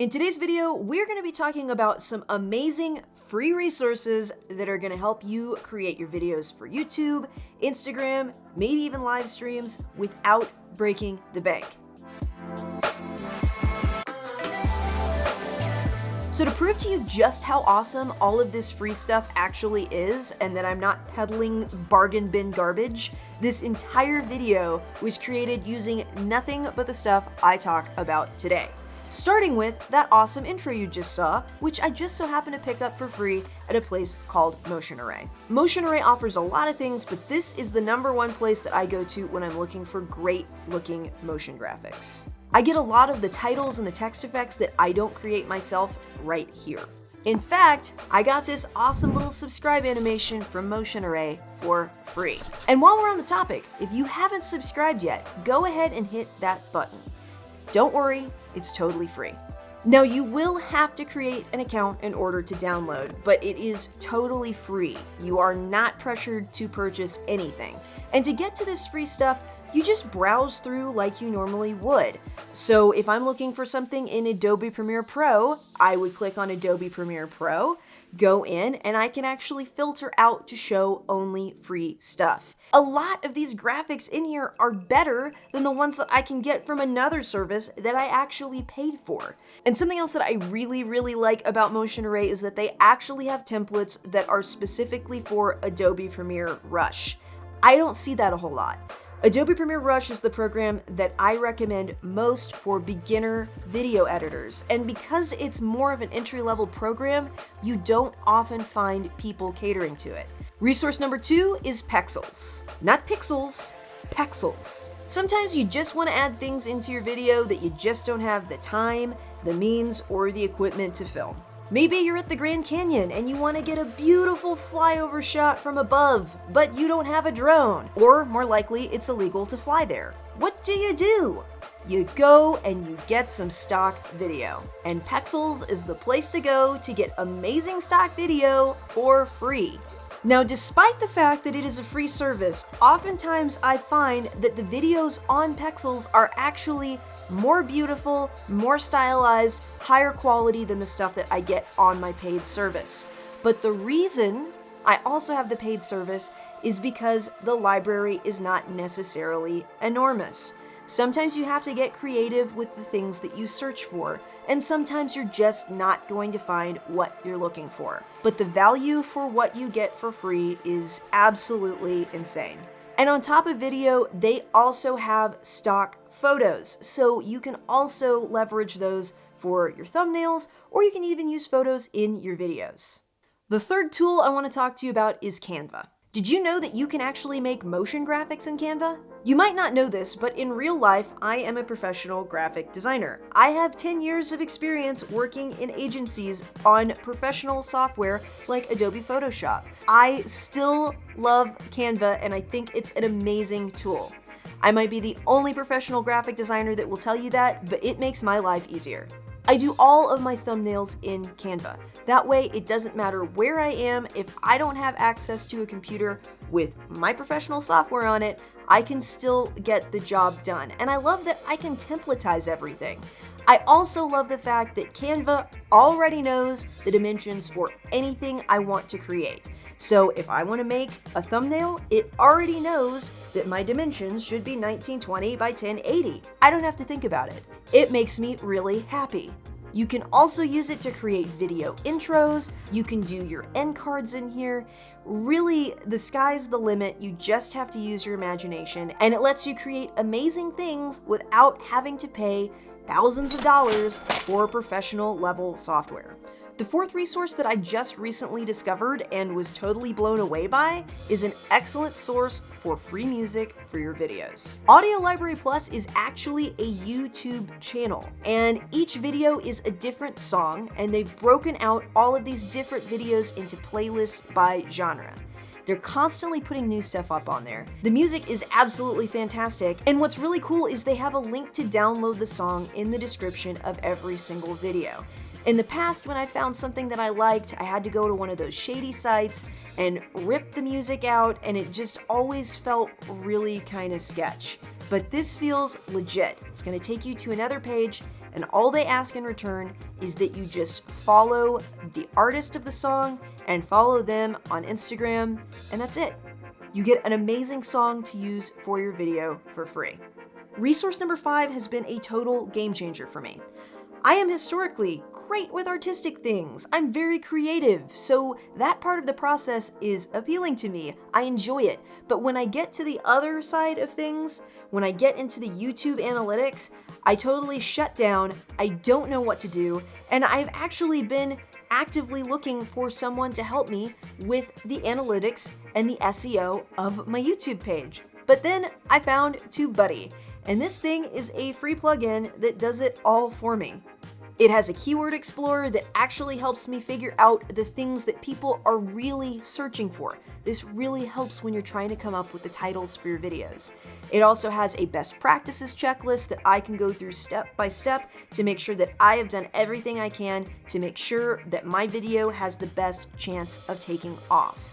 In today's video, we're going to be talking about some amazing free resources that are going to help you create your videos for YouTube, Instagram, maybe even live streams without breaking the bank. So to prove to you just how awesome all of this free stuff actually is, and that I'm not peddling bargain bin garbage, this entire video was created using nothing but the stuff I talk about today. Starting with that awesome intro you just saw, which I just so happened to pick up for free at a place called Motion Array. Motion Array offers a lot of things, but this is the #1 place that I go to when I'm looking for great looking motion graphics. I get a lot of the titles and the text effects that I don't create myself right here. In fact, I got this awesome little subscribe animation from Motion Array for free. And while we're on the topic, if you haven't subscribed yet, go ahead and hit that button. Don't worry, it's totally free. Now, you will have to create an account in order to download, but it is totally free. You are not pressured to purchase anything. And to get to this free stuff, you just browse through like you normally would. So if I'm looking for something in Adobe Premiere Pro, I would click on Adobe Premiere Pro, go in, and I can actually filter out to show only free stuff. A lot of these graphics in here are better than the ones that I can get from another service that I actually paid for. And something else that I really like about Motion Array is that they actually have templates that are specifically for Adobe Premiere Rush. I don't see that a whole lot. Adobe Premiere Rush is the program that I recommend most for beginner video editors, and because it's more of an entry-level program, you don't often find people catering to it. Resource number 2 is Pexels. Not Pixels, Pexels. Sometimes you just want to add things into your video that you just don't have the time, the means, or the equipment to film. Maybe you're at the Grand Canyon and you want to get a beautiful flyover shot from above, but you don't have a drone, or more likely it's illegal to fly there. What do? You go and you get some stock video. And Pexels is the place to go to get amazing stock video for free. Now, despite the fact that it is a free service, oftentimes I find that the videos on Pexels are actually more beautiful, more stylized, higher quality than the stuff that I get on my paid service. But the reason I also have the paid service is because the library is not necessarily enormous. Sometimes you have to get creative with the things that you search for, and sometimes you're just not going to find what you're looking for. But the value for what you get for free is absolutely insane. And on top of video, they also have stock photos, so you can also leverage those for your thumbnails, or you can even use photos in your videos. The third tool I want to talk to you about is Canva. Did you know that you can actually make motion graphics in Canva? You might not know this, but in real life, I am a professional graphic designer. I have 10 years of experience working in agencies on professional software like Adobe Photoshop. I still love Canva, and I think it's an amazing tool. I might be the only professional graphic designer that will tell you that, but it makes my life easier. I do all of my thumbnails in Canva. That way, it doesn't matter where I am. If I don't have access to a computer with my professional software on it, I can still get the job done. And I love that I can templatize everything. I also love the fact that Canva already knows the dimensions for anything I want to create. So if I want to make a thumbnail, it already knows that my dimensions should be 1920 by 1080. I don't have to think about it. It makes me really happy. You can also use it to create video intros. You can do your end cards in here. Really, the sky's the limit. You just have to use your imagination, and it lets you create amazing things without having to pay thousands of dollars for professional level software. The fourth resource that I just recently discovered and was totally blown away by is an excellent source for free music for your videos. Audio Library Plus is actually a YouTube channel, and each video is a different song, and they've broken out all of these different videos into playlists by genre. They're constantly putting new stuff up on there. The music is absolutely fantastic, and what's really cool is they have a link to download the song in the description of every single video. In the past, when I found something that I liked, I had to go to one of those shady sites and rip the music out, and it just always felt really kind of sketch. But this feels legit. It's going to take you to another page, and all they ask in return is that you just follow the artist of the song and follow them on Instagram, and that's it. You get an amazing song to use for your video for free. Resource number 5 has been a total game changer for me. I am historically great with artistic things. I'm very creative, so that part of the process is appealing to me. I enjoy it. But when I get to the other side of things, when I get into the YouTube analytics, I totally shut down. I don't know what to do, and I've actually been actively looking for someone to help me with the analytics and the SEO of my YouTube page. But then I found TubeBuddy, and this thing is a free plugin that does it all for me. It has a keyword explorer that actually helps me figure out the things that people are really searching for. This really helps when you're trying to come up with the titles for your videos. It also has a best practices checklist that I can go through step by step to make sure that I have done everything I can to make sure that my video has the best chance of taking off.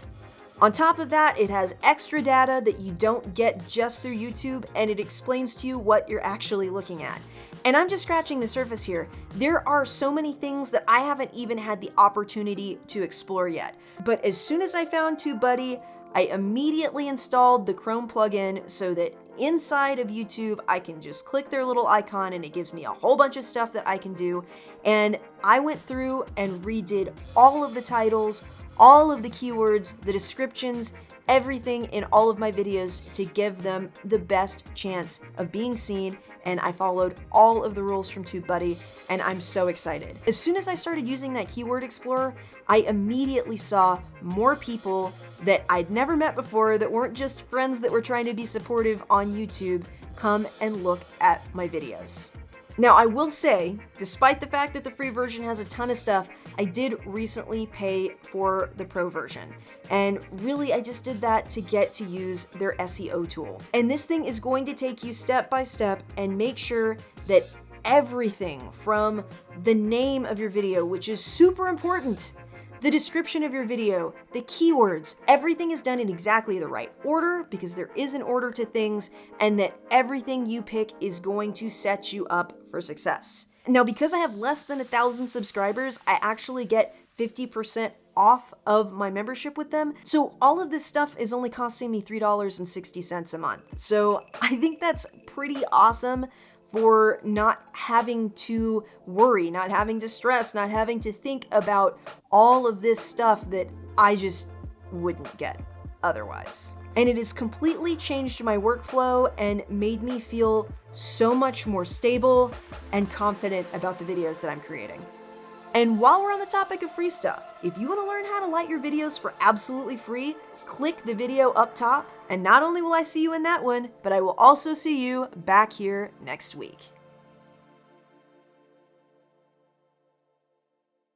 On top of that, it has extra data that you don't get just through YouTube, and it explains to you what you're actually looking at. And I'm just scratching the surface here. There are so many things that I haven't even had the opportunity to explore yet. But as soon as I found TubeBuddy, I immediately installed the Chrome plugin so that inside of YouTube, I can just click their little icon and it gives me a whole bunch of stuff that I can do. And I went through and redid all of the titles, all of the keywords, the descriptions, everything in all of my videos to give them the best chance of being seen, and I followed all of the rules from TubeBuddy, and I'm so excited. As soon as I started using that keyword explorer, I immediately saw more people that I'd never met before that weren't just friends that were trying to be supportive on YouTube come and look at my videos. Now, I will say, despite the fact that the free version has a ton of stuff, I did recently pay for the pro version. And really, I just did that to get to use their SEO tool. And this thing is going to take you step by step and make sure that everything from the name of your video, which is super important, the description of your video, the keywords, everything is done in exactly the right order, because there is an order to things, and that everything you pick is going to set you up for success. Now, because I have less than 1,000 subscribers, I actually get 50% off of my membership with them. So all of this stuff is only costing me $3.60 a month. So I think that's pretty awesome for not having to worry, not having to stress, not having to think about all of this stuff that I just wouldn't get otherwise. And it has completely changed my workflow and made me feel so much more stable and confident about the videos that I'm creating. And while we're on the topic of free stuff, if you want to learn how to light your videos for absolutely free, click the video up top, and not only will I see you in that one, but I will also see you back here next week.